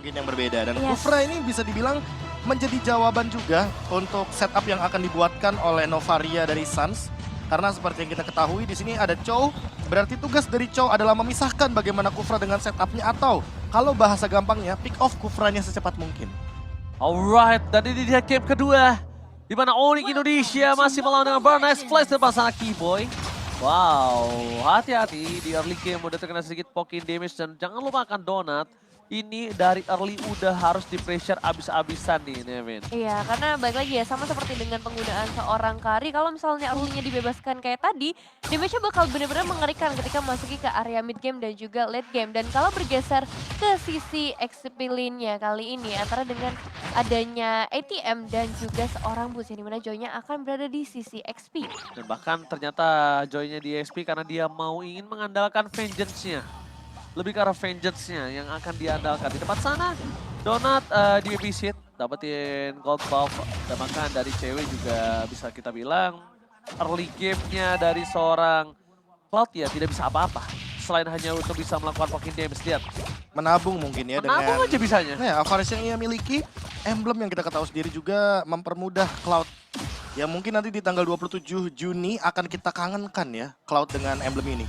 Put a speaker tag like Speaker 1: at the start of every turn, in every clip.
Speaker 1: mungkin yang berbeda. Dan Kufra ini bisa dibilang menjadi jawaban juga untuk setup yang akan dibuatkan oleh Novaria dari Suns. Karena seperti yang kita ketahui di sini ada Chow, berarti tugas dari Chow adalah memisahkan bagaimana Kufra dengan setupnya atau kalau bahasa gampangnya pick off Kufranya secepat mungkin.
Speaker 2: Alright, dan ini dia game kedua. Di mana Onyx Indonesia masih melawan dengan Burn Ice Flash depan sana Keyboy. Wow, hati-hati di early game udah terkena sedikit poking damage dan jangan lupakan Donut. Ini dari early udah harus di pressure abis-abisan nih Nevin.
Speaker 3: Iya, karena balik lagi ya sama seperti dengan penggunaan seorang Kari. Kalau misalnya early-nya dibebaskan kayak tadi, damage-nya bakal benar-benar mengerikan ketika memasuki ke area mid game dan juga late game. Dan kalau bergeser ke sisi XP lane-nya kali ini antara dengan adanya ATM dan juga seorang Boots yang dimana Joy-nya akan berada di sisi XP.
Speaker 2: Dan bahkan ternyata Joy-nya di XP karena dia ingin mengandalkan vengeance-nya. Lebih ke arah vengeance-nya yang akan diandalkan. Di tempat sana, Donut di babysit, dapetin gold buff. Dan bahkan dari cewek juga bisa kita bilang, early game-nya dari seorang Cloud ya tidak bisa apa-apa. Selain hanya untuk bisa melakukan poking damage, lihat.
Speaker 1: Menabung mungkin ya
Speaker 2: Menabung
Speaker 1: dengan
Speaker 2: aja bisanya.
Speaker 1: ya, avaris yang ia miliki, emblem yang kita ketahui sendiri juga mempermudah Cloud. Ya mungkin nanti di tanggal 27 Juni akan kita kangenkan ya Cloud dengan emblem ini.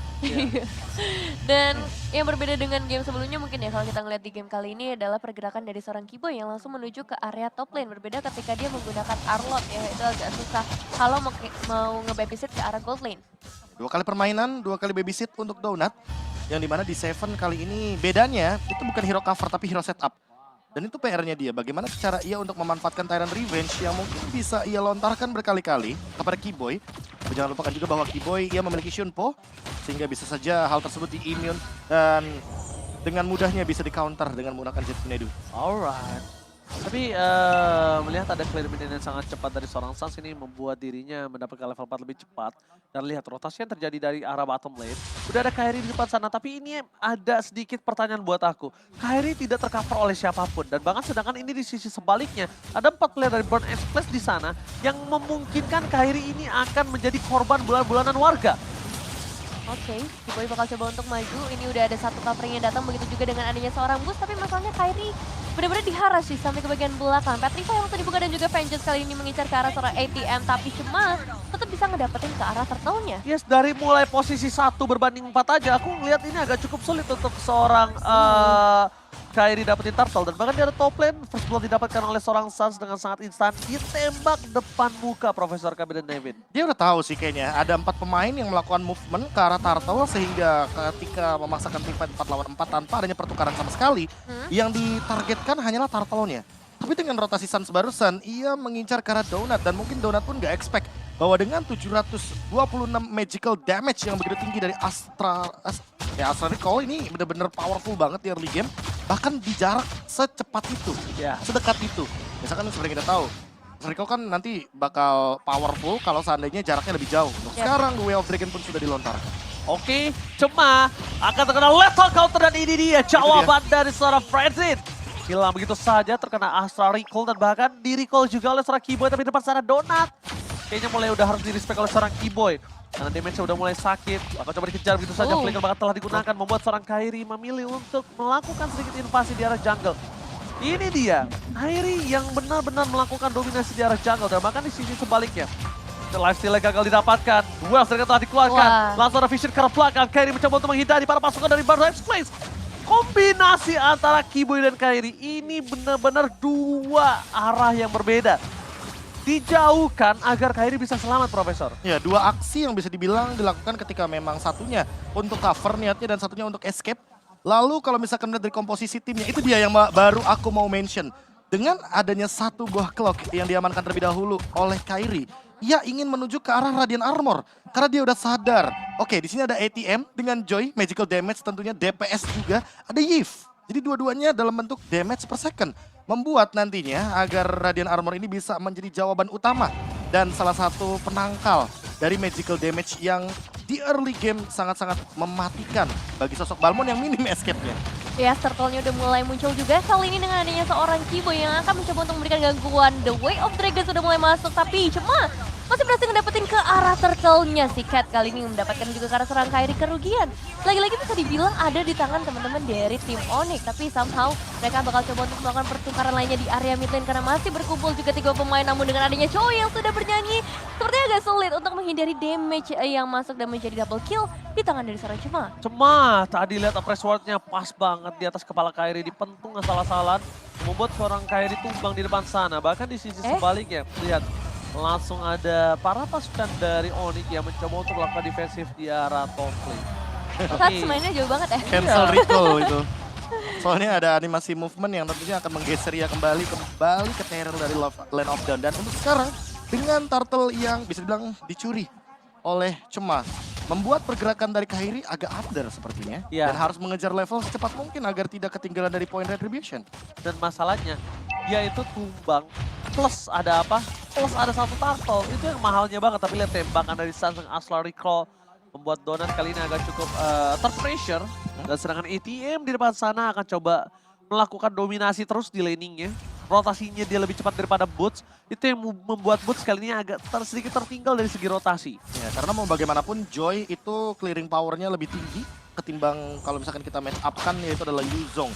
Speaker 3: Dan yang berbeda dengan game sebelumnya mungkin ya kalau kita ngeliat di game kali ini adalah pergerakan dari seorang Keyboy yang langsung menuju ke area top lane. Berbeda ketika dia menggunakan Arlot ya, itu agak susah kalau mau nge-babysit ke arah gold lane.
Speaker 1: 2 kali permainan, 2 kali babysit untuk Donut. Yang dimana di Seven kali ini bedanya itu bukan hero cover tapi hero setup. Dan itu PR-nya dia, bagaimana cara ia untuk memanfaatkan Tyrant Revenge yang mungkin bisa ia lontarkan berkali-kali kepada Keyboy. Tapi jangan lupakan juga bahwa Keyboy ia memiliki Shunpo, sehingga bisa saja hal tersebut di-immune dan dengan mudahnya bisa di-counter dengan menggunakan Jet Tornado.
Speaker 2: Alright. Tapi melihat ada clear mid yang sangat cepat dari seorang Suns ini membuat dirinya mendapatkan level 4 lebih cepat. Dan lihat rotasi yang terjadi dari arah bottom lane. Udah ada Kairi di depan sana, tapi ini ada sedikit pertanyaan buat aku. Kairi tidak tercover oleh siapapun. Dan bahkan sedangkan ini di sisi sebaliknya, ada 4 player dari Burn Ice Flash di sana yang memungkinkan Kairi ini akan menjadi korban bulan-bulanan warga.
Speaker 3: Oke, Keyboy bakal coba untuk maju. Ini udah ada satu covering yang datang, begitu juga dengan adanya seorang Boost. Tapi masalahnya Kairi benar-benar diharas sih sampai ke bagian belakang. Petrify yang langsung dibuka dan juga Vengeance kali ini mengincar ke arah seorang ATM. Tapi cuma tetap bisa ngedapetin ke arah turtle-nya.
Speaker 2: Yes, dari mulai posisi 1 berbanding 4 aja, aku ngelihat ini agak cukup sulit untuk seorang Kairi dapetin turtle. Dan bahkan dia ada top lane, first blood didapatkan oleh seorang Suns dengan sangat instan. Ditembak depan muka Profesor Kabi dan Nevin.
Speaker 1: Dia udah tahu sih kayaknya ada 4 pemain yang melakukan movement ke arah turtle sehingga ketika memaksakan team fight 4 lawan 4 tanpa adanya pertukaran sama sekali, yang ditargetkan hanyalah turtle-nya. Tapi dengan rotasi Suns barusan, ia mengincar ke arah Donut dan mungkin Donut pun gak expect bahwa dengan 726 magical damage yang begitu tinggi dari Astra Recall ini benar-benar powerful banget di early game. Bahkan di jarak secepat itu, sedekat itu. Misalkan seperti kita tahu, Astra Recall kan nanti bakal powerful kalau seandainya jaraknya lebih jauh. Sekarang Way of Dragon pun sudah dilontarkan.
Speaker 2: Oke, cuma akan terkena lethal counter dan ini dia jawaban dari seorang Frenzy. Hilang begitu saja terkena Astra Recall dan bahkan di recall juga oleh seorang Keyboy tapi depan sana Donut. Kayaknya mulai udah harus di-respect oleh seorang Keyboy. Karena damage-nya udah mulai sakit. Akan coba dikejar begitu saja. Flicker bahkan telah digunakan membuat seorang Kairi memilih untuk melakukan sedikit invasi di arah jungle. Ini dia, Kairi yang benar-benar melakukan dominasi di arah jungle. Dan bahkan di sisi sebaliknya. Lifesteal gagal didapatkan. Wells telah dikeluarkan. Langsung ada vision ke arah belakang. Kairi mencoba untuk menghindari para pasukan dari Burn Ice Flash. Kombinasi antara Keyboy dan Kairi ini benar-benar dua arah yang berbeda. Dijauhkan agar Kairi bisa selamat, Profesor.
Speaker 1: Ya, 2 aksi yang bisa dibilang dilakukan ketika memang satunya untuk cover niatnya dan satunya untuk escape. Lalu kalau misalkan dari komposisi timnya, itu dia yang baru aku mau mention. Dengan adanya 1 buah clock yang diamankan terlebih dahulu oleh Kairi, ia ingin menuju ke arah Radiant Armor. Karena dia udah sadar, oke di sini ada ATM dengan Joy, magical damage tentunya, DPS juga, ada Yves. Jadi dua-duanya dalam bentuk damage per second. Membuat nantinya agar Radiant Armor ini bisa menjadi jawaban utama. Dan salah satu penangkal dari magical damage yang di early game sangat-sangat mematikan bagi sosok Balmond yang minim escape-nya.
Speaker 3: Ya, turtle-nya udah mulai muncul juga kali ini dengan adanya seorang Keyboy yang akan mencoba untuk memberikan gangguan. The Way of Dragon sudah mulai masuk, tapi cuma masih berhasil ngedapetin ke arah turtle-nya si Cat kali ini mendapatkan juga ke arah serangan Kairi kerugian. Lagi-lagi bisa dibilang ada di tangan teman-teman dari tim Onyx, tapi somehow mereka bakal coba untuk melakukan pertukaran lainnya di area mid lane karena masih berkumpul juga 3 pemain, namun dengan adanya Choi yang sudah bernyanyi sepertinya agak sulit untuk menghindari damage yang masuk dan menjadi double kill di tangan dari seorang Cema.
Speaker 2: Cuma tadi lihat press wardnya pas banget di atas kepala Kairi, dipentung asal-asalan, membuat seorang Kairi tumbang di depan sana. Bahkan di sisi sebaliknya, lihat langsung ada para pasukan dari Onyx yang mencoba untuk melakukan defensif di arah top lane.
Speaker 3: Saat mainnya jauh banget ya.
Speaker 1: Cancel recall itu. Soalnya ada animasi movement yang tentunya akan menggeser ya kembali ke terror dari Land of Dawn. Dan untuk sekarang dengan turtle yang bisa dibilang dicuri oleh Cema, membuat pergerakan dari Kairi agak under sepertinya.
Speaker 2: Iya.
Speaker 1: Dan harus mengejar level secepat mungkin agar tidak ketinggalan dari poin retribution.
Speaker 2: Dan masalahnya, dia itu tumbang plus ada apa? Plus ada satu turtle. Itu yang mahalnya banget. Tapi lihat tembakan dari Sans yang Asla Recall membuat Donat kali ini agak cukup terpressure. Dan sedangkan ATM di depan sana akan coba melakukan dominasi terus di laningnya. Rotasinya dia lebih cepat daripada Boots. Itu yang membuat Boots kali ini agak sedikit tertinggal dari segi rotasi.
Speaker 1: Ya, karena mau bagaimanapun Joy itu clearing powernya lebih tinggi ketimbang kalau misalkan kita match up kan yaitu adalah Yuzong.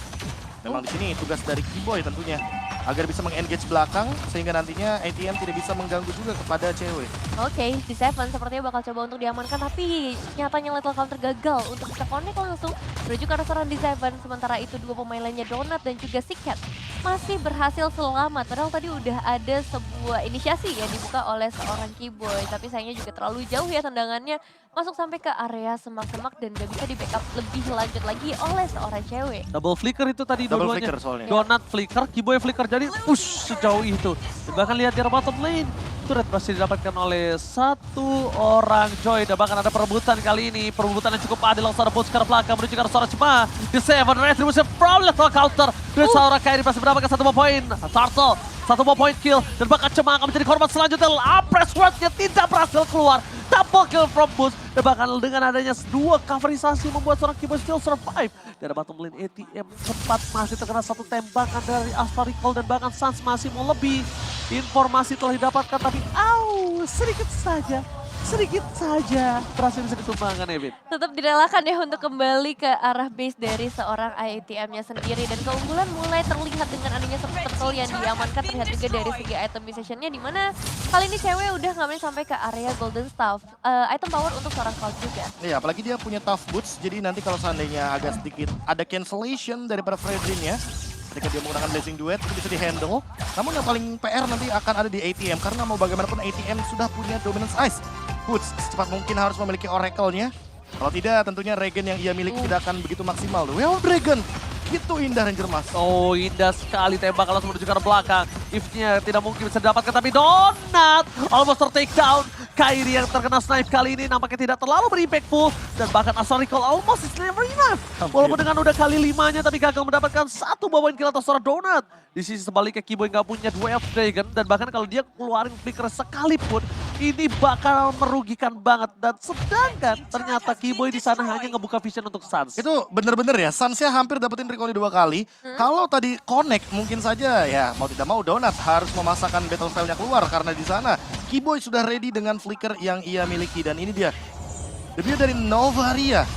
Speaker 1: Memang di sini tugas dari Keyboy tentunya agar bisa meng-engage belakang sehingga nantinya ATM tidak bisa mengganggu juga kepada cewek.
Speaker 3: Oke, di Seven sepertinya bakal coba untuk diamankan, tapi nyatanya lethal counter gagal untuk bisa connect langsung menuju ke arah serangan di Seven. Sementara itu 2 pemain lainnya Donut dan juga si Cat masih berhasil selamat. Padahal tadi udah ada sebuah inisiasi yang dibuka oleh seorang Keyboy, tapi sayangnya juga terlalu jauh ya tendangannya masuk sampai ke area semak-semak dan gak bisa di backup lebih lanjut lagi oleh seorang cewek.
Speaker 2: Double flicker itu tadi
Speaker 1: Double
Speaker 2: dua-duanya.
Speaker 1: flicker soalnya.
Speaker 2: Donut flicker, Keyboy flicker, jadi push sejauh itu. Dan bahkan lihat di bottom lane, turret masih didapatkan oleh satu orang Joy. Dan bahkan ada perebutan kali ini, perebutan yang cukup adil langsung ada Boots ke arah belakang menuju ke arah seorang Cema. The Seven Retribution from lethal counter. Dan seorang Kairi masih mendapatkan 1 poin. Turtle, 1 point kill. Dan bahkan Cema akan menjadi korban selanjutnya. Press wardnya tidak berhasil keluar. Double kill from Boots. Dan bahkan dengan adanya 2 coverisasi membuat seorang Keyboy still survive. Dan bottom lane ATM sempat masih terkena 1 tembakan dari Astra Recall. Dan bahkan Sans masih mau lebih. Informasi telah didapatkan tapi sedikit saja berhasil bisa ditumbangkan Evin.
Speaker 3: Tetap direlakan ya untuk kembali ke arah base dari seorang IATM-nya sendiri. Dan keunggulan mulai terlihat dengan adanya turtle yang diamankan, terlihat juga dari segi item position-nya, dimana kali ini cewek udah ngamain sampai ke area Golden Staff. Item power untuk seorang Cloud juga.
Speaker 1: Iya, apalagi dia punya tough boots, jadi nanti kalau seandainya agak sedikit ada cancellation daripada Fredrin ya, ketika dia menggunakan Blazing Duet itu bisa di-handle. Namun yang paling PR nanti akan ada di ATM, karena mau bagaimanapun ATM sudah punya Dominance Ice. Boots secepat mungkin harus memiliki Oracle-nya. Kalau tidak tentunya regen yang ia miliki tidak akan begitu maksimal. Well Dragon, itu indah Ranger Mas.
Speaker 2: Oh, indah sekali tembak langsung menuju ke arah belakang. If-nya tidak mungkin bisa didapatkan, tapi Donut almost ter-take down. Kairi yang terkena snipe kali ini nampaknya tidak terlalu berimpactful. Dan bahkan Astra Recall almost is never enough. Walaupun dengan udah kali 5-nya tapi gagal mendapatkan 1 poin kill atas seorang Donut. Di sisi sebaliknya Keyboy nggak punya Way of Dragon. Dan bahkan kalau dia keluarin flicker sekalipun, ini bakal merugikan banget. Dan sedangkan ternyata Keyboy di sana hanya ngebuka vision untuk Sans.
Speaker 1: Itu bener-bener ya, Sansnya hampir dapetin recall 2 kali. Kalau tadi connect mungkin saja ya mau tidak mau Donut harus memasakkan battle spell-nya keluar. Karena di sana Keyboy sudah ready dengan flicker yang ia miliki. Dan ini dia, debut dari Novaria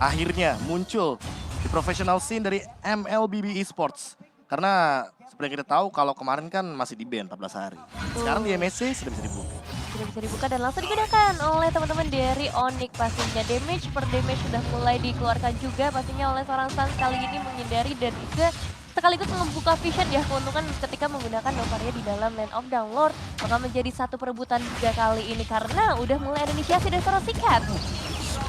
Speaker 1: akhirnya muncul di professional scene dari MLBB Esports. Karena seperti yang kita tahu kalau kemarin kan masih di ban 14 hari. Sekarang di MSC sudah bisa dibuka.
Speaker 3: Sudah bisa dibuka dan langsung digunakan oleh teman-teman dari Onyx. Pastinya damage per damage sudah mulai dikeluarkan juga pastinya oleh seorang Sans kali ini menghindari dan juga sekaligus membuka vision ya, keuntungan ketika menggunakan Novaria di dalam Land of Downlord bakal menjadi satu perebutan juga kali ini karena udah mulai ada inisiasi dari seorang si Cat.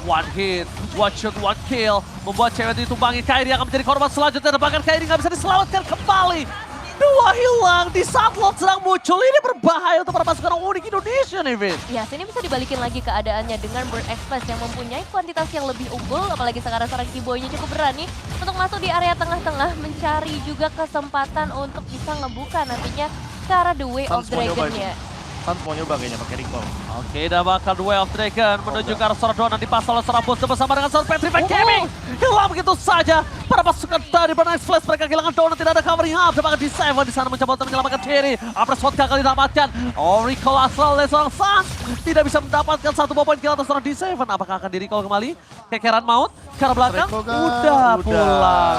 Speaker 2: One hit, one shot, one kill. Membuat cewek ditumbangi, Kairi akan menjadi korban selanjutnya. Dan bahkan Kairi nggak bisa diselamatkan kembali. 2 hilang di saat Lord sedang muncul. Ini berbahaya untuk para pasukan Onyx Indonesia nih, Vin.
Speaker 3: Ya, sini bisa dibalikin lagi keadaannya dengan Burn Express yang mempunyai kuantitas yang lebih unggul. Apalagi sekarang seorang Keyboy-nya cukup berani untuk masuk di area tengah-tengah. Mencari juga kesempatan untuk bisa ngebuka nantinya ke arah The Way of
Speaker 1: Sans mau nyoba
Speaker 3: Dragon-nya.
Speaker 1: Sans mau nyoba kayaknya pakai recall.
Speaker 2: Oke, dan bakal Duel of Dragon menuju ke arah seorang Donat dipasang oleh seorang Boots bersama dengan seorang Petrified Gaming. Hilang begitu saja para pasukan dari Burn Ice Flash, mereka kehilangan Donat, tidak ada covering up. Dan bahkan di Seven di sana mencoba untuk menyelamatkan Cherry. Apres Sword gagal didapatkan. Recall Astral oleh seorang Sans tidak bisa mendapatkan satu poin kill atas seorang D7. Apakah akan di-recall kembali? Kekeran Maut ke arah belakang. Udah pulang.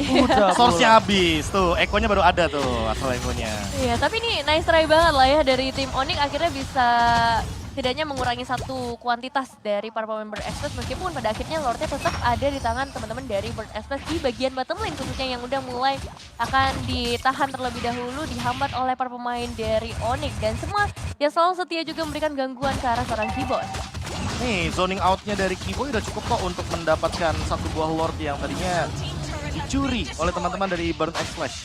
Speaker 2: Udah
Speaker 1: Source-nya habis tuh, Ekonya baru ada tuh asal Ekonya.
Speaker 3: Iya, tapi ini nice try banget lah ya dari tim Onyx akhirnya bisa setidaknya mengurangi satu kuantitas dari para pemain Burn Express meskipun pada akhirnya Lordnya tetap ada di tangan teman-teman dari Burn Express di bagian bottom lane khususnya yang udah mulai akan ditahan terlebih dahulu dihambat oleh para pemain dari Onyx dan semua yang selalu setia juga memberikan gangguan ke arah seorang Keyboard.
Speaker 1: Nih, zoning out-nya dari Kiboy udah cukup kok untuk mendapatkan satu buah Lord yang tadinya dicuri oleh teman-teman dari Burn X Flash.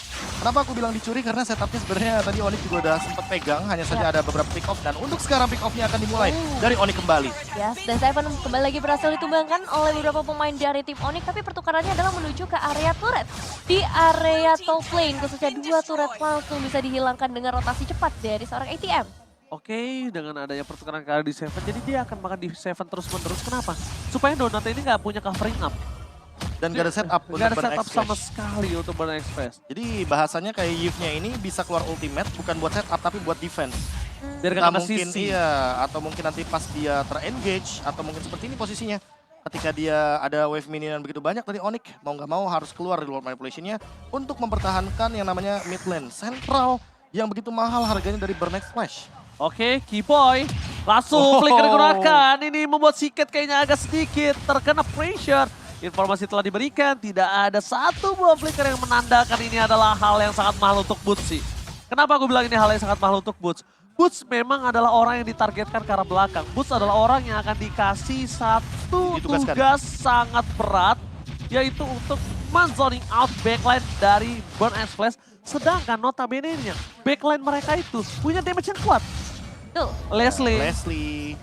Speaker 1: Kenapa aku bilang dicuri? Karena setupnya sebenarnya tadi Onyx juga udah sempat pegang, hanya saja ada beberapa pick off dan untuk sekarang pick off-nya akan dimulai dari Onyx kembali.
Speaker 3: Yes, dan Seven kembali lagi berhasil ditumbangkan oleh beberapa pemain dari tim Onyx, tapi pertukarannya adalah menuju ke area turret. Di area top lane, khususnya 2 turret langsung bisa dihilangkan dengan rotasi cepat dari seorang ATM.
Speaker 2: Oke, dengan adanya pertukaran kali di Seven, jadi dia akan makan di Seven terus-menerus. Kenapa? Supaya Donat ini nggak punya covering up.
Speaker 1: Dan gak ada setup untuk
Speaker 2: Nggak ada
Speaker 1: Burn
Speaker 2: setup
Speaker 1: X
Speaker 2: sama
Speaker 1: Flash.
Speaker 2: sekali untuk Burn Express.
Speaker 1: Jadi bahasanya kayak Yves-nya ini bisa keluar ultimate bukan buat setup tapi buat defense.
Speaker 2: Biar
Speaker 1: Nggak
Speaker 2: nggak kena
Speaker 1: mungkin
Speaker 2: sisi.
Speaker 1: iya, atau mungkin nanti pas dia ter-engage atau mungkin seperti ini posisinya. Ketika dia ada wave minion begitu banyak dari Onyx, mau nggak mau harus keluar dari Lord Manipulation-nya untuk mempertahankan yang namanya mid lane central yang begitu mahal harganya dari Burn X Flash.
Speaker 2: Oke, Keyboy langsung flicker digunakan. Ini membuat Siket kayaknya agak sedikit terkena pressure. Informasi telah diberikan, tidak ada satu buah flicker yang menandakan ini adalah hal yang sangat mahal untuk Boots sih. Kenapa aku bilang ini hal yang sangat mahal untuk Boots? Boots memang adalah orang yang ditargetkan ke arah belakang. Boots adalah orang yang akan dikasih satu
Speaker 1: Ditugaskan.
Speaker 2: tugas sangat berat, yaitu untuk men-zoning out backline dari Burn X Flash. Sedangkan notabene-nya, backline mereka itu punya damage yang kuat.
Speaker 3: Tuh.
Speaker 1: Leslie,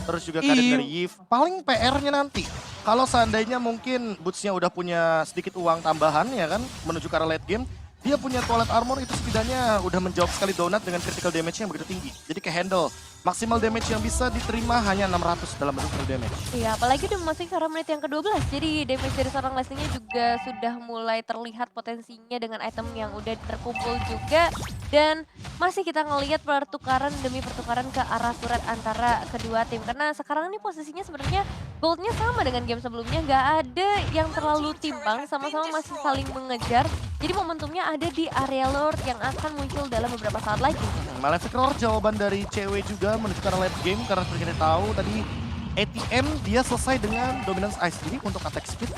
Speaker 1: terus juga kader dari Yves. Paling PR-nya nanti, kalau seandainya mungkin Boots-nya udah punya sedikit uang tambahan ya kan, menuju ke arah late game, dia punya Toilet Armor itu setidaknya udah menjawab sekali Donat dengan critical damage yang begitu tinggi. Jadi ke handle, maksimal damage yang bisa diterima hanya 600 dalam bentuk full damage.
Speaker 3: Iya, apalagi udah memasuki ke arah menit yang ke-12. Jadi damage dari seorang Leslie-nya juga sudah mulai terlihat potensinya dengan item yang udah terkumpul juga. Dan masih kita ngelihat pertukaran demi pertukaran ke arah turret antara kedua tim. Karena sekarang ini posisinya sebenarnya goldnya sama dengan game sebelumnya. Nggak ada yang terlalu timbang, sama-sama masih saling mengejar. Jadi momentumnya ada di area Lord yang akan muncul dalam beberapa saat lagi.
Speaker 1: Malefic Roar jawaban dari cewek juga menuju ke arah late game karena seperti kita tahu tadi ATM dia selesai dengan Dominance Ice. Jadi untuk attack speed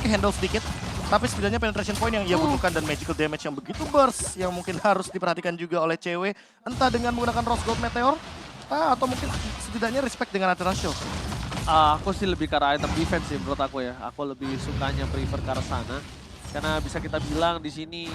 Speaker 1: ke handle sedikit. Tapi setidaknya penetration point yang ia butuhkan dan magical damage yang begitu burst yang mungkin harus diperhatikan juga oleh cewek. Entah dengan menggunakan Rose Gold Meteor atau mungkin setidaknya respect dengan Atenasio.
Speaker 2: Aku sih lebih ke arah item defense sih menurut aku ya. Aku lebih sukanya prefer ke arah sana. Karena bisa kita bilang di sini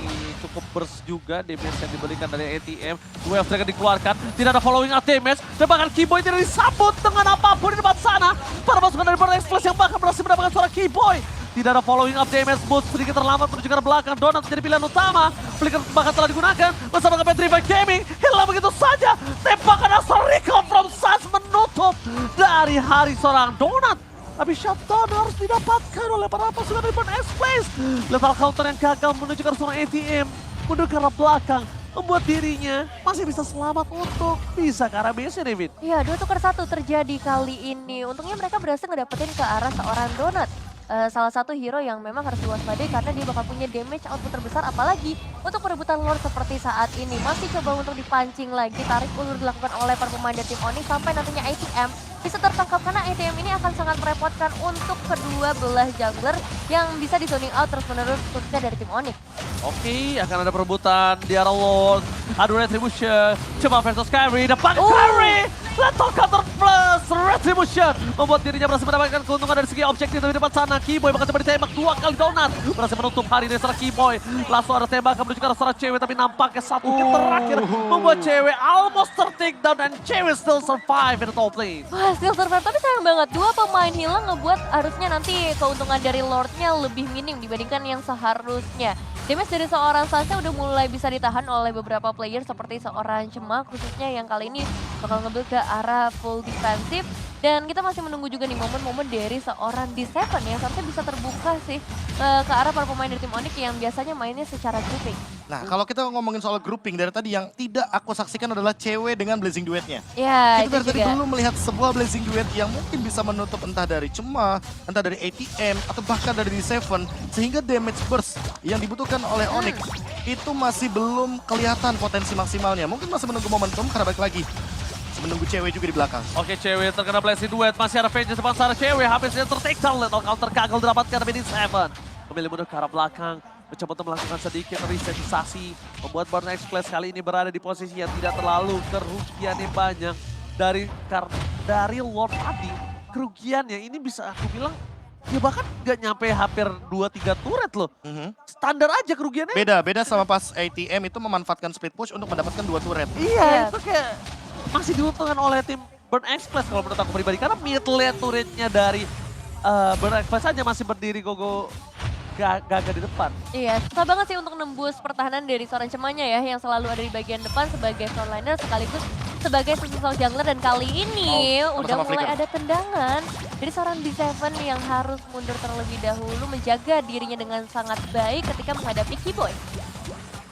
Speaker 2: cukup burst juga damage yang diberikan dari ATM. Wave Dragon dikeluarkan, tidak ada following up damage. Dan bahkan Keyboy tidak disambut dengan apapun di depan sana. Para pasukan dari Burn X Flash yang bahkan berhasil mendapatkan suara Keyboy. Tidak ada following up damage, Boots sedikit terlambat menuju ke arah belakang. Donat menjadi pilihan utama. Flicker bahkan telah digunakan bersama dengan Petrified Gaming. Hilang begitu saja. Tembakan asal recall from Sans menutup dari hari seorang Donat. Tapi shutdown harus didapatkan oleh para pasukan dari Burn X Flash. Lethal counter yang gagal menuju ke arah seorang ATM. Menuju ke arah belakang. Membuat dirinya masih bisa selamat untuk bisa ke arah base, David.
Speaker 3: Iya, 2 tukar 1 terjadi kali ini. Untungnya mereka berhasil ngedapetin ke arah seorang Donat. Salah satu hero yang memang harus diwaspadai karena dia bakal punya damage output terbesar apalagi untuk perebutan Lord seperti saat ini. Masih coba untuk dipancing lagi, tarik ulur dilakukan oleh para pemain dari tim Onyx sampai nantinya ATM bisa tertangkap karena ATM ini akan sangat merepotkan untuk kedua belah jungler yang bisa di zoning out terus-menerus khususnya dari tim Onyx.
Speaker 2: Oke, akan ada perebutan di arah Lord. Adu Retribution, coba versus Kyrie, dapat Kyrie! Lethal counter plus Retribution membuat dirinya berhasil mendapatkan keuntungan dari segi objektif dari depan sana. Keyboy bakal coba ditembak 2 kali Donat. Berhasil menutup hari ini seorang Keyboy. Langsung ada tembakan menuju ke arah seorang cewek tapi nampaknya satu hit terakhir membuat cewek almost ter-take down dan cewek still survive in the top lane.
Speaker 3: Wah, still survive, tapi sayang banget. 2 pemain hilang ngebuat harusnya nanti keuntungan dari Lordnya lebih minim dibandingkan yang seharusnya. Damage dari seorang Sansa udah mulai bisa ditahan oleh beberapa player seperti seorang Cemak khususnya yang kali ini bakal nge-build ke arah full defensif. Dan kita masih menunggu juga nih momen-momen dari seorang D7 yang seharusnya bisa terbuka sih ke arah para pemain dari tim Onyx yang biasanya mainnya secara grouping.
Speaker 1: Nah, kalau kita ngomongin soal grouping dari tadi yang tidak aku saksikan adalah cewek dengan Blazing Duetnya.
Speaker 3: Ya,
Speaker 1: Kita dari tadi belum melihat sebuah Blazing Duet yang mungkin bisa menutup entah dari Cema, entah dari ATM, atau bahkan dari D7. Sehingga damage burst yang dibutuhkan oleh Onyx itu masih belum kelihatan potensi maksimalnya. Mungkin masih menunggu momentum karena balik lagi. Menunggu cewek juga di belakang.
Speaker 2: Oke, cewek terkena blessing duet. Masih ada Vengeance depan sana cewek. Habis dia ter-take down. Lethal counter gagal didapatkan dari D7. Memilih mundur ke arah belakang. Mencoba untuk melakukan sedikit resetisasi. Membuat Burn Express kali ini berada di posisi yang tidak terlalu kerugian yang banyak. Dari Lord tadi, kerugiannya ini bisa aku bilang ya bahkan nggak nyampe hampir 2-3 turret loh. Standar aja kerugiannya.
Speaker 1: Beda sama pas ATM itu memanfaatkan split push untuk mendapatkan 2 turret.
Speaker 2: Iya, itu kayak masih diuntungkan oleh tim Burn Express kalau menurut aku pribadi. Karena mid lane turretnya dari Burn Express saja masih berdiri gogo gagah di depan.
Speaker 3: Iya, susah banget sih untuk nembus pertahanan dari seorang Cemanya ya, yang selalu ada di bagian depan sebagai frontliner sekaligus sebagai semisal jungler. Dan kali ini udah
Speaker 1: sama-sama
Speaker 3: mulai
Speaker 1: flicker.
Speaker 3: ada tendangan dari seorang D7 yang harus mundur terlebih dahulu, menjaga dirinya dengan sangat baik ketika menghadapi Keyboy.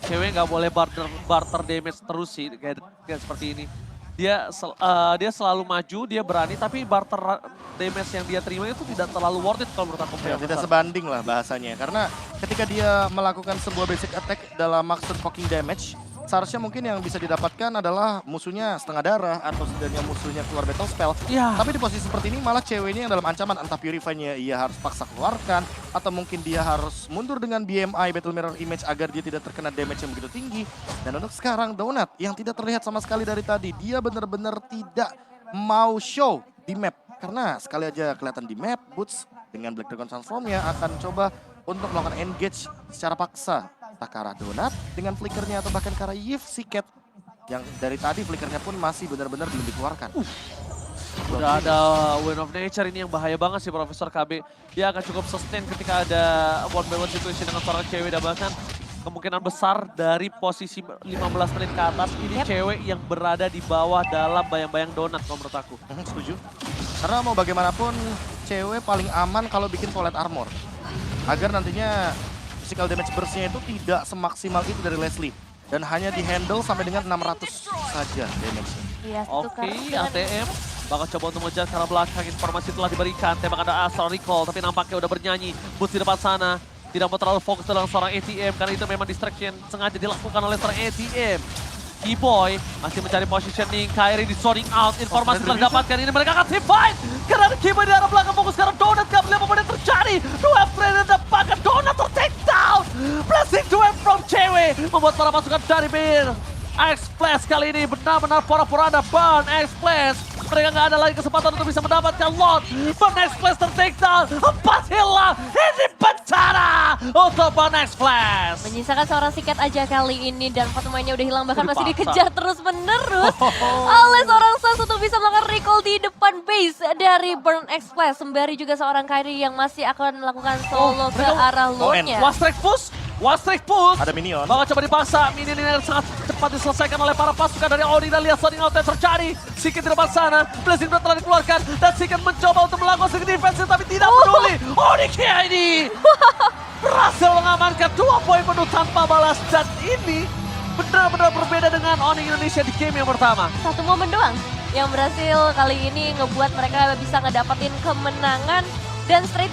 Speaker 2: Cewek nggak boleh barter damage terus sih kayak seperti ini. Dia selalu maju, dia berani, tapi barter damage yang dia terima itu tidak terlalu worth it kalau menurut aku.
Speaker 1: Ya, tidak sebanding lah bahasanya. Karena ketika dia melakukan sebuah basic attack dalam maksud poking damage, seharusnya mungkin yang bisa didapatkan adalah musuhnya setengah darah atau setidaknya musuhnya keluar battle spell.
Speaker 2: Ya.
Speaker 1: Tapi di posisi seperti ini malah ceweknya yang dalam ancaman, entah Purify-nya ia harus paksa keluarkan atau mungkin dia harus mundur dengan BMI Battle Mirror Image agar dia tidak terkena damage yang begitu tinggi. Dan untuk sekarang Donut yang tidak terlihat sama sekali dari tadi, dia benar-benar tidak mau show di map. Karena sekali aja kelihatan di map, Boots dengan Black Dragon Transform-nya akan coba untuk melakukan engage secara paksa. Entah ke arah Donut dengan flickernya atau bahkan ke arah Yves Siket yang dari tadi flickernya pun masih benar-benar belum dikeluarkan.
Speaker 2: Udah ada Wind of Nature ini yang bahaya banget sih Profesor KB. Dia akan cukup sustain ketika ada one by one situation dengan seorang cewek dan bahkan kemungkinan besar dari posisi 15 menit ke atas ini cewek yang berada di bawah dalam bayang-bayang Donut kalau menurut aku.
Speaker 1: Setuju. Karena mau bagaimanapun cewek paling aman kalau bikin solid armor. Agar nantinya physical damage burst-nya itu tidak semaksimal itu dari Leslie. Dan hanya di-handle sampai dengan 600 saja damage-nya.
Speaker 3: Iya,
Speaker 2: Oke, ATM bakal coba untuk mengejar ke arah belakang. Informasi telah diberikan, tembak ada Astral Recall, tapi nampaknya udah bernyanyi. Boots di depan sana, tidak mau terlalu fokus dalam seorang ATM, karena itu memang distraction sengaja dilakukan oleh seorang ATM. Keyboy masih mencari positioning, Kairi di zoning out, informasi telah didapatkan, ini mereka akan team fight. Karena Keyboy di arah belakang fokus sekarang Donut, gak melihat apa yang terjadi. Dua friend yang dapatkan, Donut ter-take down. Blessing duet from cewek, membuat para pasukan dari Bir. X-Flash kali ini benar-benar pora-poranda Burn X-Flash. Mereka nggak ada lagi kesempatan untuk bisa mendapatkan Lord. Burn X-Flash ter-take down. 4 hilang. Ini bencana untuk Burn X-Flash.
Speaker 3: Menyisakan seorang Siket aja kali ini dan 4 pemainnya udah hilang, bahkan masih
Speaker 2: Dipaksa.
Speaker 3: dikejar terus-menerus oleh seorang Sans untuk bisa melakukan recall di depan base dari Burn Express. Sembari juga seorang Kairi yang masih akan melakukan solo ke
Speaker 2: mereka-
Speaker 3: arah Lordnya.
Speaker 2: Wastrek push. Wastrek push.
Speaker 1: Ada minion.
Speaker 2: Bakal coba dipaksa. Minion ini sangat cepat diselesaikan oleh para pasukan dari Odi dan lihat sounding out yang terjadi. Siket di depan sana. Blazing Blood telah dikeluarkan. Dan Siket mencoba untuk melakukan sedikit defensive tapi tidak peduli. Odi ini berhasil mengamankan 2 poin penuh tanpa balas. Dan ini benar-benar berbeda dengan Onyx Indonesia di game yang pertama.
Speaker 3: Satu momen doang yang berhasil kali ini ngebuat mereka bisa ngedapetin kemenangan dan straight